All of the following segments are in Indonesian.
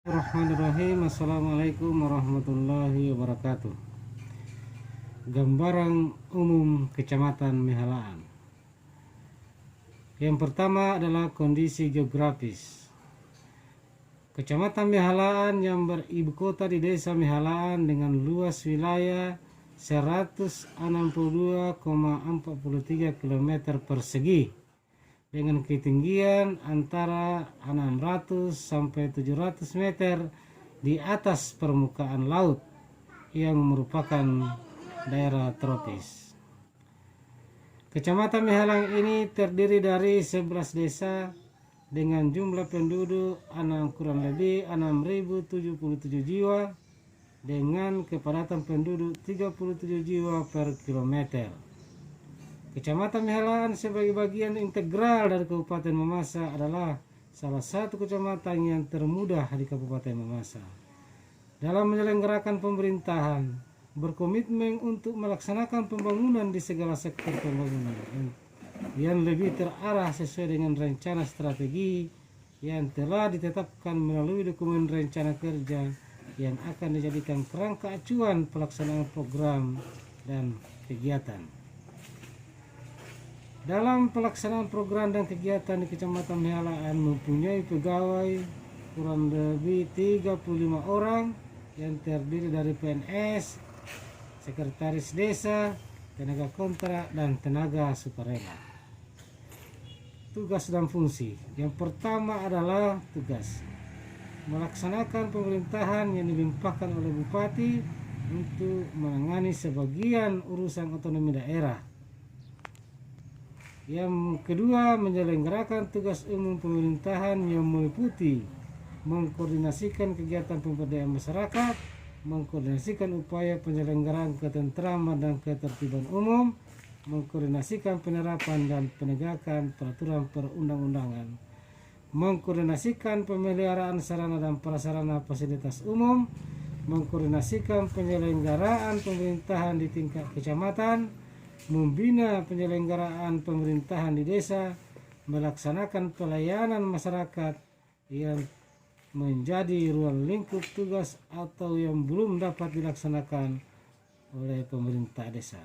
Bismillahirrahmanirrahim. Assalamualaikum warahmatullahi wabarakatuh. Gambaran umum Kecamatan Mihalaan. Yang pertama adalah kondisi geografis. Kecamatan Mihalaan yang beribu kota di Desa Mihalaan dengan luas wilayah 162,43 km persegi dengan ketinggian antara 600 sampai 700 meter di atas permukaan laut yang merupakan daerah tropis. Kecamatan Mihalang ini terdiri dari 11 desa dengan jumlah penduduk kurang lebih 6.077 jiwa dengan kepadatan penduduk 37 jiwa per kilometer. Kecamatan Mihalaan sebagai bagian integral dari Kabupaten Mamasa adalah salah satu kecamatan yang termuda di Kabupaten Mamasa. Dalam menyelenggarakan pemerintahan, berkomitmen untuk melaksanakan pembangunan di segala sektor pembangunan yang lebih terarah sesuai dengan rencana strategi yang telah ditetapkan melalui dokumen rencana kerja yang akan dijadikan kerangka acuan pelaksanaan program dan kegiatan. Dalam pelaksanaan program dan kegiatan di Kecamatan Mihalaan mempunyai pegawai kurang lebih 35 orang yang terdiri dari PNS, sekretaris desa, tenaga kontrak, dan tenaga sukarela. Tugas dan fungsi. Yang pertama adalah tugas melaksanakan pemerintahan yang dilimpahkan oleh Bupati untuk menangani sebagian urusan otonomi daerah. Yang kedua, menyelenggarakan tugas umum pemerintahan yang meliputi mengkoordinasikan kegiatan pemberdayaan masyarakat, mengkoordinasikan upaya penyelenggaraan ketentraman dan ketertiban umum, mengkoordinasikan penerapan dan penegakan peraturan perundang-undangan, mengkoordinasikan pemeliharaan sarana dan prasarana fasilitas umum, mengkoordinasikan penyelenggaraan pemerintahan di tingkat kecamatan, membina penyelenggaraan pemerintahan di desa, melaksanakan pelayanan masyarakat yang menjadi ruang lingkup tugas atau yang belum dapat dilaksanakan oleh pemerintah desa.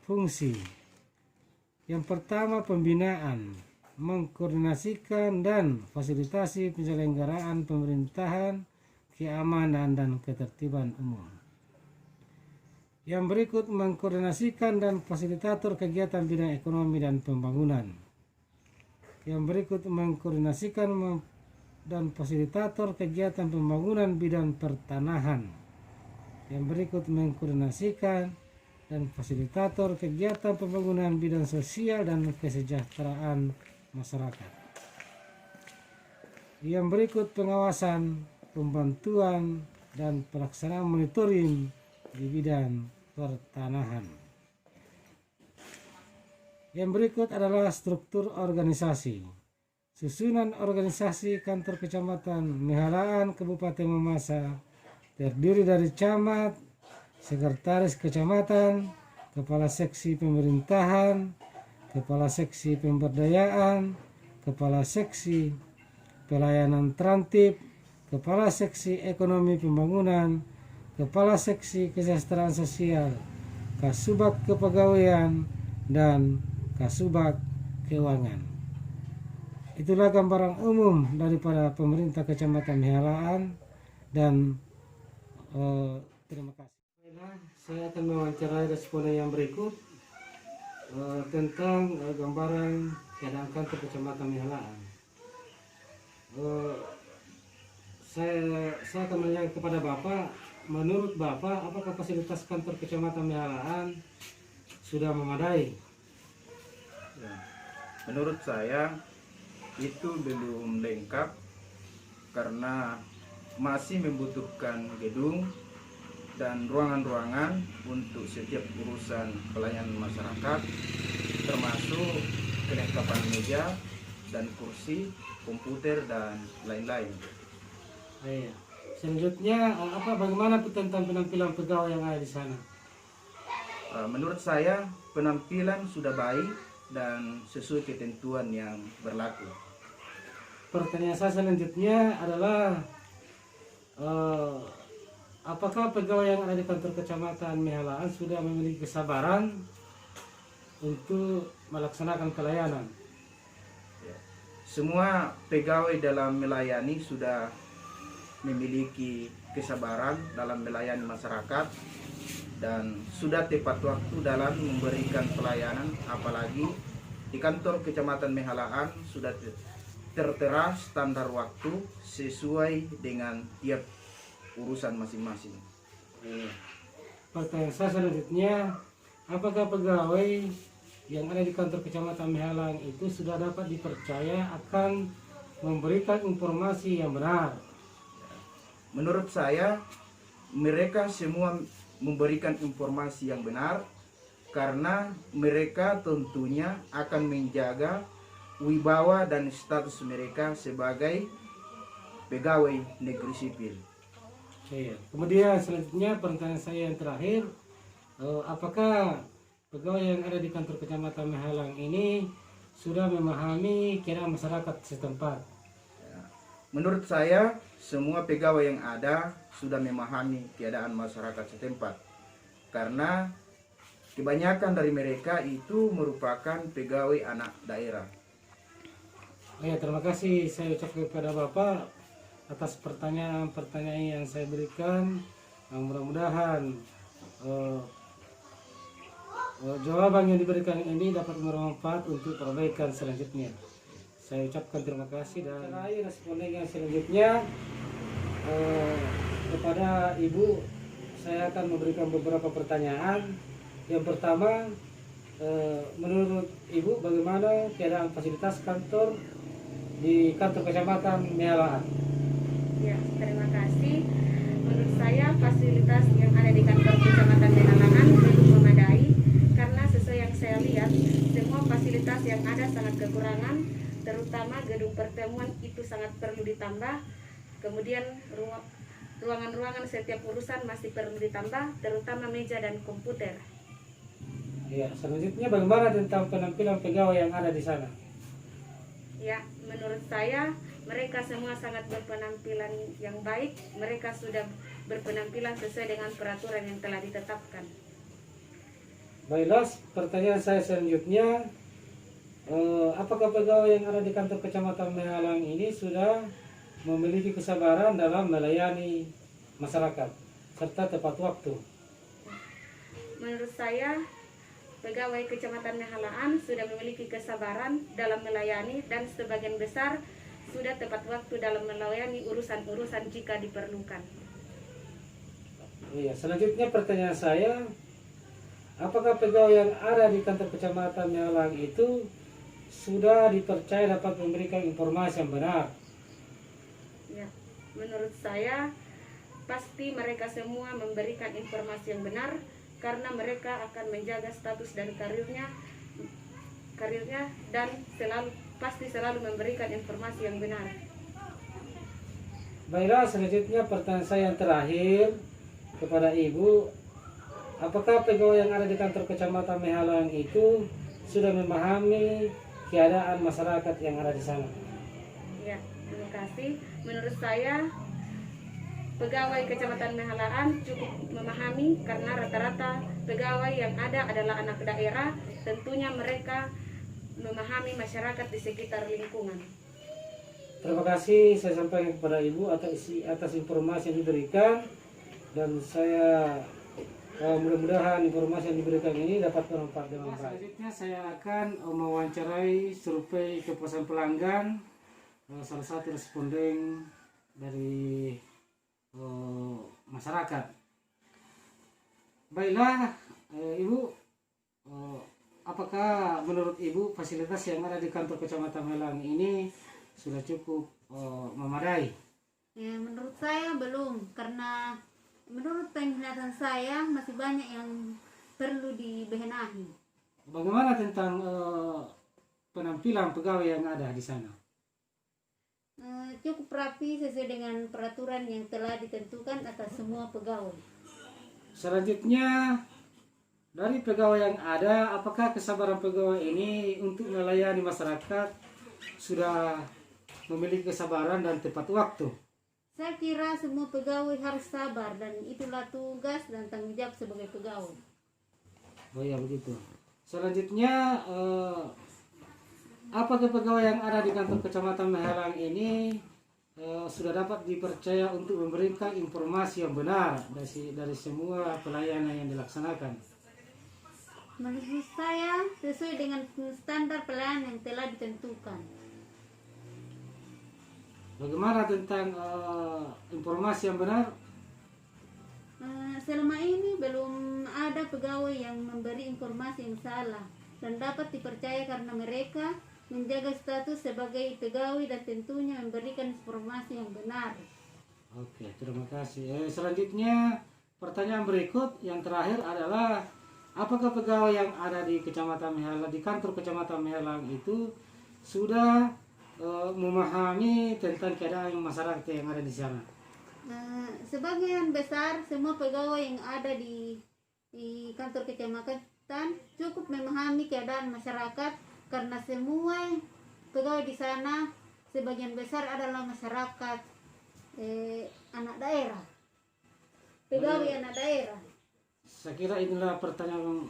Fungsi yang pertama, pembinaan, mengkoordinasikan dan fasilitasi penyelenggaraan pemerintahan, keamanan dan ketertiban umum. Yang berikut, mengkoordinasikan dan fasilitator kegiatan bidang ekonomi dan pembangunan. Yang berikut, mengkoordinasikan dan fasilitator kegiatan pembangunan bidang pertanahan. Yang berikut, mengkoordinasikan dan fasilitator kegiatan pembangunan bidang sosial dan kesejahteraan masyarakat. Yang berikut, pengawasan, pembantuan, dan pelaksanaan monitoring di bidang pertanahan. Yang berikut adalah struktur organisasi. Susunan organisasi kantor Kecamatan Mihalaan Kabupaten Mamasa terdiri dari camat, sekretaris kecamatan, kepala seksi pemerintahan, kepala seksi pemberdayaan, kepala seksi pelayanan tertib, kepala seksi ekonomi pembangunan, kepala seksi kesejahteraan sosial, kasubag kepegawaian, dan kasubag keuangan. Itulah gambaran umum daripada pemerintah Kecamatan Mihalaan dan terima kasih. Saya akan mewawancarai responden yang berikut tentang gambaran keadaan kantor Kecamatan Mihalaan. Saya akan menanyakan kepada Bapak, menurut Bapak, apakah fasilitas kantor Kecamatan Mihalaan sudah memadai? Ya, menurut saya itu belum lengkap karena masih membutuhkan gedung dan ruangan-ruangan untuk setiap urusan pelayanan masyarakat, termasuk kelengkapan meja dan kursi, komputer, dan lain-lain. Iya. Selanjutnya, bagaimana tentang penampilan pegawai yang ada di sana? Menurut saya penampilan sudah baik dan sesuai ketentuan yang berlaku. Pertanyaan saya selanjutnya adalah eh, apakah pegawai yang ada di kantor kecamatan Mehalaan sudah memiliki kesabaran untuk melaksanakan pelayanan? Ya. Semua pegawai dalam melayani sudah memiliki kesabaran dalam melayani masyarakat dan sudah tepat waktu dalam memberikan pelayanan, apalagi di kantor kecamatan Mehalaan sudah tertera standar waktu sesuai dengan tiap urusan masing-masing. Pertanyaan saya selanjutnya, apakah pegawai yang ada di kantor kecamatan Mehalang itu sudah dapat dipercaya akan memberikan informasi yang benar? Menurut saya, mereka semua memberikan informasi yang benar karena mereka tentunya akan menjaga wibawa dan status mereka sebagai pegawai negeri sipil. Iya. Kemudian selanjutnya pertanyaan saya yang terakhir, apakah pegawai yang ada di kantor kecamatan Mehalang ini sudah memahami keadaan masyarakat setempat? Menurut saya, semua pegawai yang ada sudah memahami keadaan masyarakat setempat karena kebanyakan dari mereka itu merupakan pegawai anak daerah. Ya, terima kasih saya ucapkan kepada Bapak atas pertanyaan-pertanyaan yang saya berikan. Mudah-mudahan jawaban yang diberikan ini dapat bermanfaat untuk perbaikan selanjutnya. Saya ucapkan terima kasih dan terakhir responden yang selanjutnya kepada Ibu saya akan memberikan beberapa pertanyaan. Yang pertama, menurut Ibu bagaimana keadaan fasilitas kantor di kantor kecamatan Mehalaan? Ya, terima kasih. Menurut saya fasilitas yang ada di kantor kecamatan Mehalaan belum memadai karena sesuai yang saya lihat semua fasilitas yang ada sangat kekurangan, terutama gedung pertemuan itu sangat perlu ditambah. Kemudian ruangan-ruangan setiap urusan masih perlu ditambah, terutama meja dan komputer. Ya, selanjutnya bagaimana tentang penampilan pegawai yang ada di sana? Ya, menurut saya mereka semua sangat berpenampilan yang baik. Mereka sudah berpenampilan sesuai dengan peraturan yang telah ditetapkan. Baiklah, pertanyaan saya selanjutnya, apakah pegawai yang ada di kantor kecamatan Mehalang ini sudah memiliki kesabaran dalam melayani masyarakat serta tepat waktu? Menurut saya pegawai kecamatan Mehalaan sudah memiliki kesabaran dalam melayani dan sebagian besar sudah tepat waktu dalam melayani urusan-urusan jika diperlukan. Iya, selanjutnya pertanyaan saya, apakah pegawai yang ada di kantor kecamatan Mehalang itu sudah dipercaya dapat memberikan informasi yang benar? Ya, menurut saya pasti mereka semua memberikan informasi yang benar karena mereka akan menjaga status dan karirnya dan pasti selalu memberikan informasi yang benar. Baiklah, selanjutnya pertanyaan saya yang terakhir kepada Ibu, apakah pegawai yang ada di kantor kecamatan Mehalang itu sudah memahami keadaan masyarakat yang ada di sana? Ya, terima kasih. Menurut saya pegawai kecamatan Mehalaan cukup memahami karena rata-rata pegawai yang ada adalah anak daerah. Tentunya mereka memahami masyarakat di sekitar lingkungan. Terima kasih saya sampaikan kepada Ibu atas informasi yang diberikan, dan saya mudah-mudahan informasi yang diberikan ini dapat bermanfaat dengan baik. Selanjutnya saya akan mewawancarai survei kepuasan pelanggan salah satu responden dari masyarakat. Baiklah, Ibu, apakah menurut Ibu fasilitas yang ada di kantor kecamatan Mehalang ini sudah cukup memadai? Ya, menurut saya belum, karena menurut penglihatan saya masih banyak yang perlu dibenahi. Bagaimana tentang penampilan pegawai yang ada di sana? Cukup rapi sesuai dengan peraturan yang telah ditentukan atas semua pegawai. Selanjutnya, dari pegawai yang ada, apakah kesabaran pegawai ini untuk melayani masyarakat sudah memiliki kesabaran dan tepat waktu? Saya kira semua pegawai harus sabar dan itulah tugas dan tanggung jawab sebagai pegawai. Oh ya begitu. Selanjutnya apakah pegawai yang ada di kantor Kecamatan Mehalang ini sudah dapat dipercaya untuk memberikan informasi yang benar dari semua pelayanan yang dilaksanakan? Menurut saya sesuai dengan standar pelayanan yang telah ditentukan. Bagaimana tentang informasi yang benar? Selama ini belum ada pegawai yang memberi informasi yang salah dan dapat dipercaya karena mereka menjaga status sebagai pegawai dan tentunya memberikan informasi yang benar. Oke, terima kasih. Selanjutnya pertanyaan berikut yang terakhir adalah apakah pegawai yang ada di Kecamatan Mehalang, di kantor Kecamatan Mehalang itu sudah memahami tentang keadaan masyarakat yang ada di sana? Sebagian besar semua pegawai yang ada di kantor kecamatan cukup memahami keadaan masyarakat karena semua pegawai di sana sebagian besar adalah masyarakat anak daerah, pegawai anak daerah. Saya kira inilah pertanyaan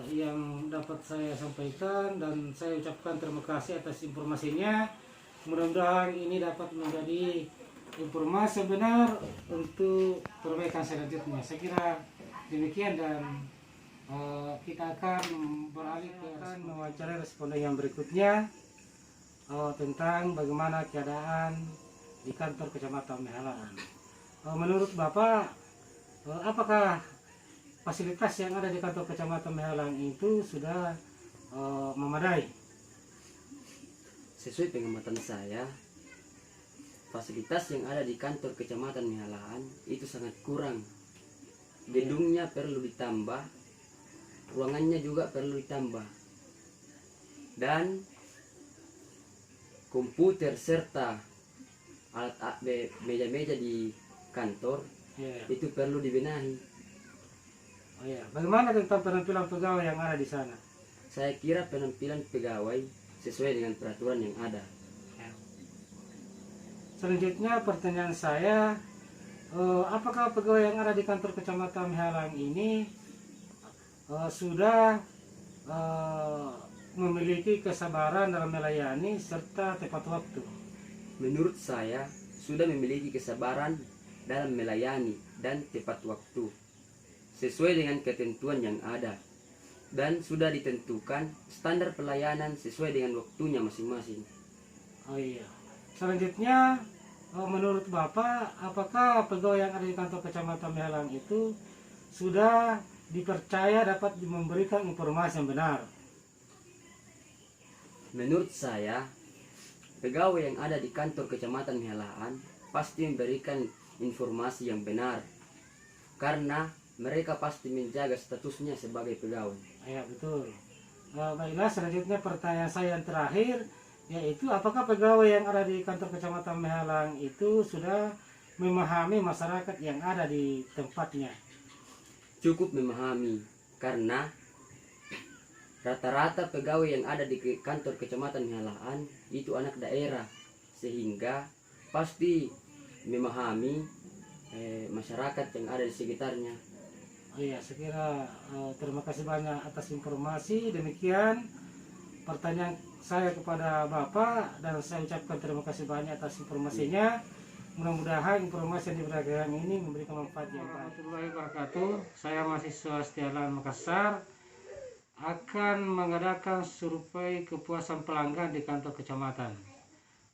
yang dapat saya sampaikan dan saya ucapkan terima kasih atas informasinya. Mudah-mudahan ini dapat menjadi informasi benar untuk perbaikan selanjutnya. Saya kira demikian dan kita akan beralih ke mewawancarai responden yang berikutnya tentang bagaimana keadaan di kantor Kecamatan Mehalang. Menurut Bapak, apakah fasilitas yang ada di kantor Kecamatan Mehalang itu sudah memadai? Sesuai pengamatan saya, fasilitas yang ada di kantor Kecamatan Mehalang itu sangat kurang. Gedungnya perlu ditambah, ruangannya juga perlu ditambah, dan komputer serta alat meja-meja di kantor itu perlu dibenahi. Oh ya, bagaimana tentang penampilan pegawai yang ada di sana? Saya kira penampilan pegawai sesuai dengan peraturan yang ada. Selanjutnya pertanyaan saya, apakah pegawai yang ada di kantor Kecamatan Mehalang ini sudah memiliki kesabaran dalam melayani serta tepat waktu? Menurut saya sudah memiliki kesabaran dalam melayani dan tepat waktu sesuai dengan ketentuan yang ada dan sudah ditentukan standar pelayanan sesuai dengan waktunya masing-masing. Oh iya. Selanjutnya menurut Bapak, apakah pegawai yang ada di kantor Kecamatan Mehalang itu sudah dipercaya dapat memberikan informasi yang benar? Menurut saya, pegawai yang ada di kantor Kecamatan Mehalang pasti memberikan informasi yang benar karena mereka pasti menjaga statusnya sebagai pegawai. Ya betul. Baiklah, selanjutnya pertanyaan saya yang terakhir, yaitu apakah pegawai yang ada di kantor Kecamatan Mehalang itu sudah memahami masyarakat yang ada di tempatnya? Cukup memahami karena rata-rata pegawai yang ada di kantor Kecamatan Mehalang itu anak daerah, sehingga pasti memahami masyarakat yang ada di sekitarnya. Oh iya, saya kira terima kasih banyak atas informasi. Demikian pertanyaan saya kepada Bapak dan saya ucapkan terima kasih banyak atas informasinya. Mudah-mudahan informasi yang diberikan ini memberikan manfaat yang baik. Warahmatullahi wabarakatuh. Saya mahasiswa Setialan Makassar akan mengadakan survei kepuasan pelanggan di kantor kecamatan.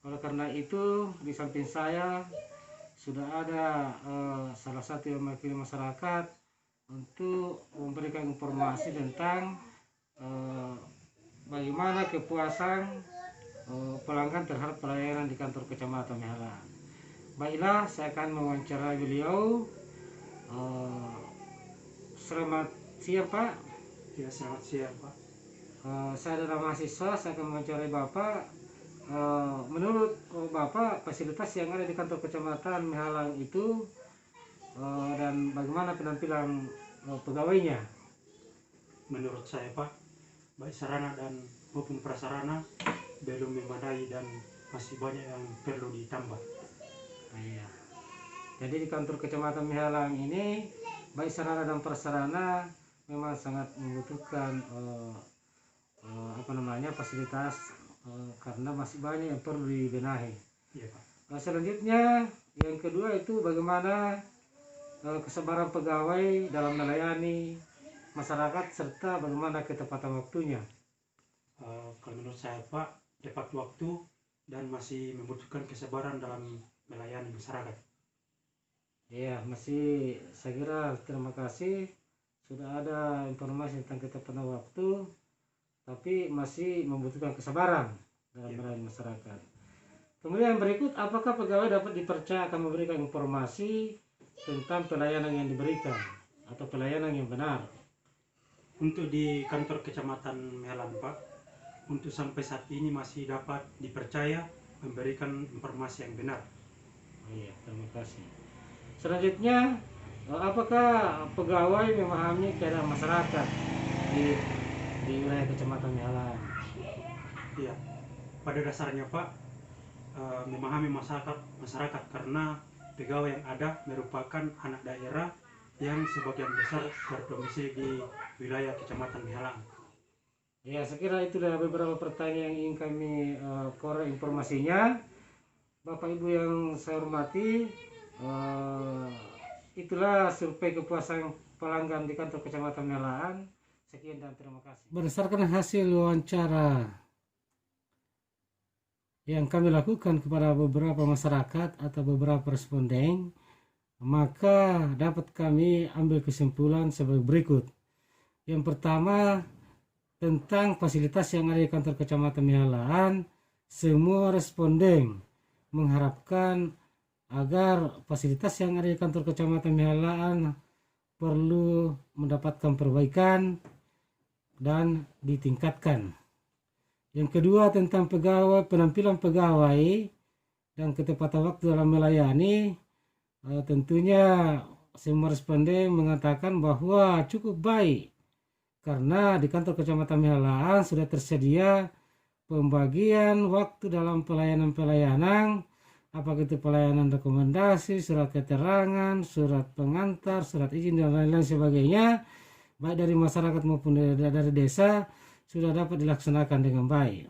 Oleh karena itu, di samping saya sudah ada salah satu yang mewakili masyarakat untuk memberikan informasi tentang bagaimana kepuasan pelanggan terhadap pelayanan di kantor Kecamatan Mehalang. Baiklah, saya akan mewawancarai beliau. Selamat siang Pak. Ya, selamat siang Pak. Saya adalah mahasiswa, saya akan mewawancarai Bapak. Menurut Bapak, fasilitas yang ada di kantor Kecamatan Mehalang itu dan bagaimana penampilan pegawainya? Menurut saya Pak, baik sarana dan maupun prasarana belum memadai dan masih banyak yang perlu ditambah. Iya. Jadi di kantor Kecamatan Mihalang ini baik sarana dan prasarana memang sangat membutuhkan fasilitas karena masih banyak yang perlu dibenahi. Iya Pak. Selanjutnya yang kedua itu bagaimana kesabaran pegawai dalam melayani masyarakat serta bagaimana ketepatan waktunya. Kalau menurut saya Pak, tepat waktu dan masih membutuhkan kesabaran dalam melayani masyarakat. Ya, masih saya kira terima kasih sudah ada informasi tentang ketepatan waktu, tapi masih membutuhkan kesabaran dalam melayani masyarakat. Kemudian berikut, apakah pegawai dapat dipercaya akan memberikan informasi tentang pelayanan yang diberikan atau pelayanan yang benar? Untuk di kantor Kecamatan Mihalang Pak, untuk sampai saat ini masih dapat dipercaya memberikan informasi yang benar. Iya, terima kasih. Selanjutnya, apakah pegawai memahami keadaan masyarakat di wilayah Kecamatan Mihalang? Iya, pada dasarnya Pak, memahami masyarakat karena pegawai yang ada merupakan anak daerah yang sebagian besar berdomisili di wilayah Kecamatan Mihalang. Ya, saya kira itulah beberapa pertanyaan yang ingin kami korek informasinya. Bapak Ibu yang saya hormati, itulah survei kepuasan pelanggan di kantor Kecamatan Mihalang. Sekian dan terima kasih. Berdasarkan hasil wawancara yang kami lakukan kepada beberapa masyarakat atau beberapa responden, maka dapat kami ambil kesimpulan sebagai berikut. Yang pertama, tentang fasilitas yang ada di kantor Kecamatan Mihalang, semua responden mengharapkan agar fasilitas yang ada di kantor Kecamatan Mihalang perlu mendapatkan perbaikan dan ditingkatkan. Yang kedua, tentang penampilan pegawai dan ketepatan waktu dalam melayani, tentunya semua responden mengatakan bahwa cukup baik karena di kantor Kecamatan Mihalang sudah tersedia pembagian waktu dalam pelayanan, apakah itu pelayanan rekomendasi, surat keterangan, surat pengantar, surat izin dan lain-lain sebagainya, baik dari masyarakat maupun dari desa, sudah dapat dilaksanakan dengan baik.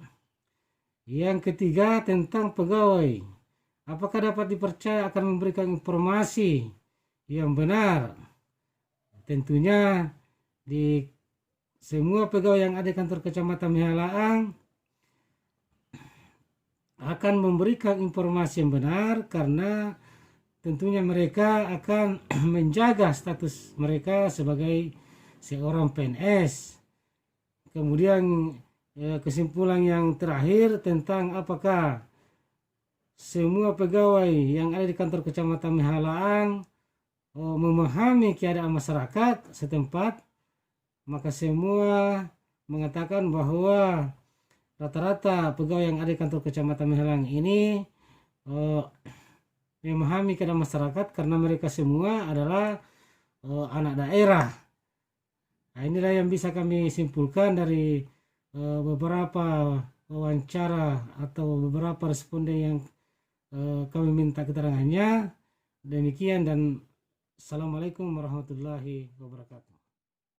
Yang ketiga, tentang pegawai, apakah dapat dipercaya akan memberikan informasi yang benar? Tentunya di semua pegawai yang ada di kantor Kecamatan Mihalang akan memberikan informasi yang benar karena tentunya mereka akan menjaga status mereka sebagai seorang PNS. Kemudian kesimpulan yang terakhir tentang apakah semua pegawai yang ada di kantor Kecamatan Mihalang memahami keadaan masyarakat setempat, maka semua mengatakan bahwa rata-rata pegawai yang ada di kantor Kecamatan Mihalang ini memahami keadaan masyarakat karena mereka semua adalah anak daerah. Nah, inilah yang bisa kami simpulkan dari beberapa wawancara atau beberapa responden yang kami minta keterangannya. Demikian dan Assalamualaikum warahmatullahi wabarakatuh.